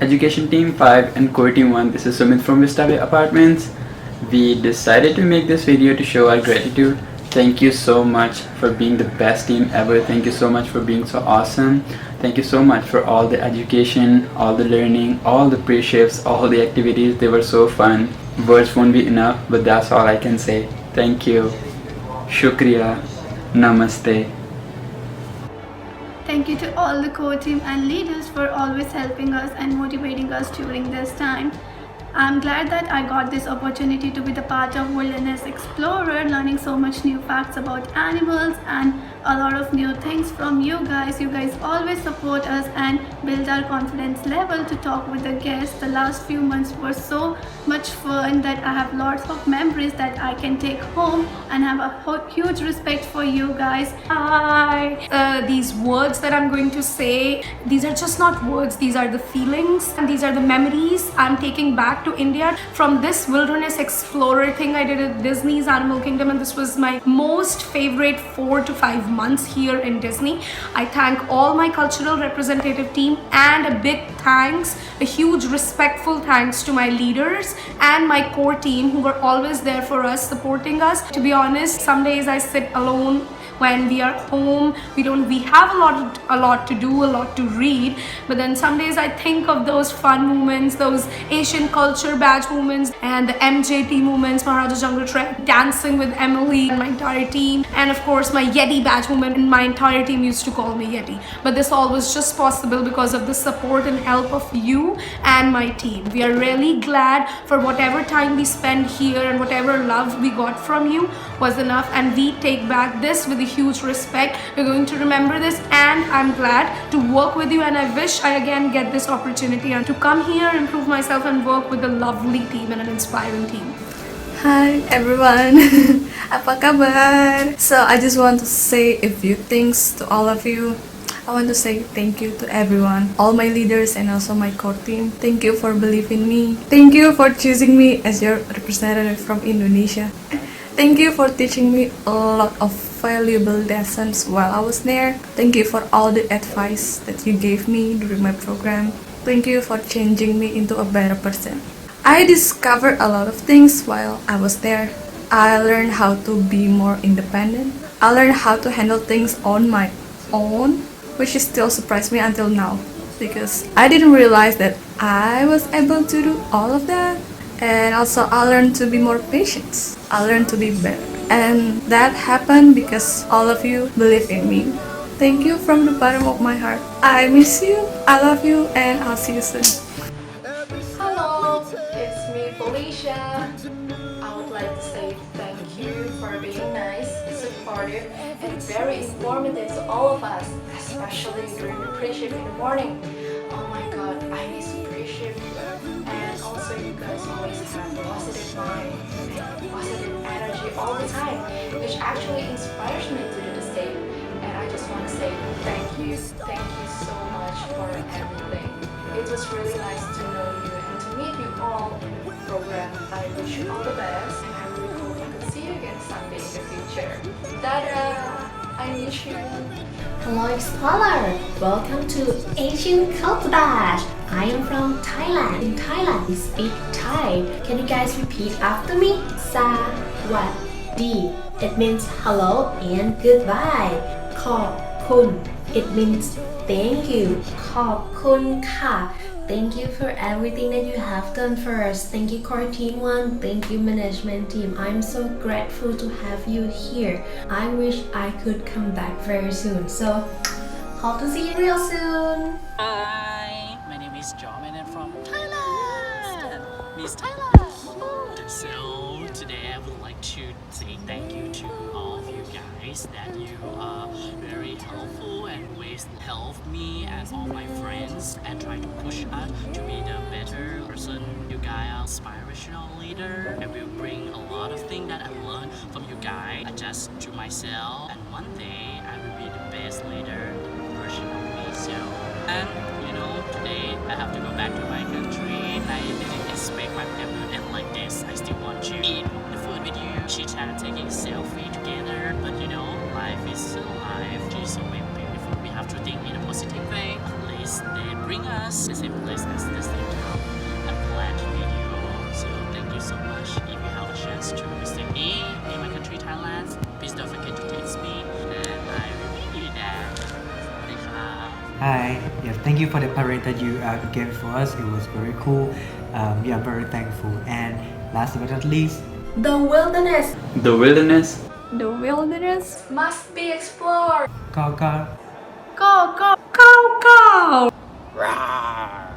Education Team 5 and Core Team 1, this is Sumit from Vista Bay Apartments. We decided to make this video to show our gratitude. Thank you so much for being the best team ever. Thank you so much for being so awesome. Thank you so much for all the education, all the learning, all the pre-shifts, all the activities. They were so fun. Words won't be enough, but that's all I can say. Thank you. Shukriya. Namaste. Thank you to all the core team and leaders for always helping us and motivating us during this time. I'm glad that I got this opportunity to be the part of Wilderness Explorer, learning so much new facts about animals and a lot of new things from you guys. You guys always support us and build our confidence level to talk with the guests. The last few months were so much fun that I have lots of memories that I can take home, and have a huge respect for you guys. These words that I'm going to say, these are just not words, these are the feelings and these are the memories I'm taking back to India from this Wilderness Explorer thing I did at Disney's Animal Kingdom, and this was my most favorite 4 to 5 months here in Disney. I thank all my cultural representative team, and a big thanks, a huge respectful thanks to my leaders and my core team who were always there for us, supporting us. To be honest, some days I sit alone when we are home. We have a lot to do, a lot to read, but then some days I think of those fun moments, those Asian culture badge moments, and the MJT moments, Maharaja Jungle Trek, dancing with Emily and my entire team, and of course my Yeti badge moment, and my entire team used to call me Yeti. But this all was just possible because of the support and help of you and my team. We are really glad for whatever time we spent here, and whatever love we got from you was enough, and we take back this with a huge respect. We're going to remember this, and I'm glad to work with you, and I wish I again get this opportunity and to come here, improve myself, and work with a lovely team and an inspiring team. Hi everyone, apa kabar? So I just want to say a few things to all of you. I want to say thank you to everyone, all my leaders and also my core team. Thank you for believing in me. Thank you for choosing me as your representative from Indonesia. Thank you for teaching me a lot of valuable lessons while I was there. Thank you for all the advice that you gave me during my program. Thank you for changing me into a better person. I discovered a lot of things while I was there. I learned how to be more independent. I learned how to handle things on my own, which still surprised me until now, because I didn't realize that I was able to do all of that. And also I learned to be more patient. I learned to be better. And that happened because all of you believe in me. Thank you from the bottom of my heart. I miss you, I love you, and I'll see you soon. Hello, it's me, Felicia. I would like to say thank you for being nice, supportive, and very informative to all of us, especially during the pre-shift in the morning. Oh my god, I miss pre-shift. And also you guys always have positive mind and positive energy all the time, which actually inspires me to do the same. And I just want to say thank you so much for everything. It was really nice to know you and to meet you all in the program. I wish you all the best, and I really hope I could see you again someday in the future. Tada! I miss you. Hello Explorer! Welcome to Asian Culture Bash! I am from Thailand. In Thailand, we speak Thai. Can you guys repeat after me? Sawasdee. It means hello and goodbye. Khop kun. It means thank you. Khop kun ka. Thank you for everything that you have done for us. Thank you Core Team 1. Thank you Management Team. I'm so grateful to have you here. I wish I could come back very soon. So, hope to see you real soon. Hi, my name is John and I'm from Thailand. Miss Thailand. So today I would like to say thank you to all of you guys that you are very helpful and always help me and all my friends and try to push us to be the better person. You guys are inspirational leader and will bring a lot of things that I learned from you guys. Adjust to myself, and one day I will be the best leader version of myself. And you know, today I have to go back to my country. I didn't expect my family to end like this. I still want to eat the food with you, chit chat, taking selfie together. But you know, life is still life. She's so very beautiful. We have to think in a positive way. At least they bring us the same place as the same town. I'm glad to meet you all. So thank you so much. If you have a chance to visit me in my country, Thailand, please don't forget to text me, and I will meet you there. Hi, yeah, thank you for the parade that you gave for us. It was very cool. We are very thankful. And last but not least, The wilderness. The wilderness. The wilderness Must be explored. Kau Kau. Go, go! Cow, cow. Rawr.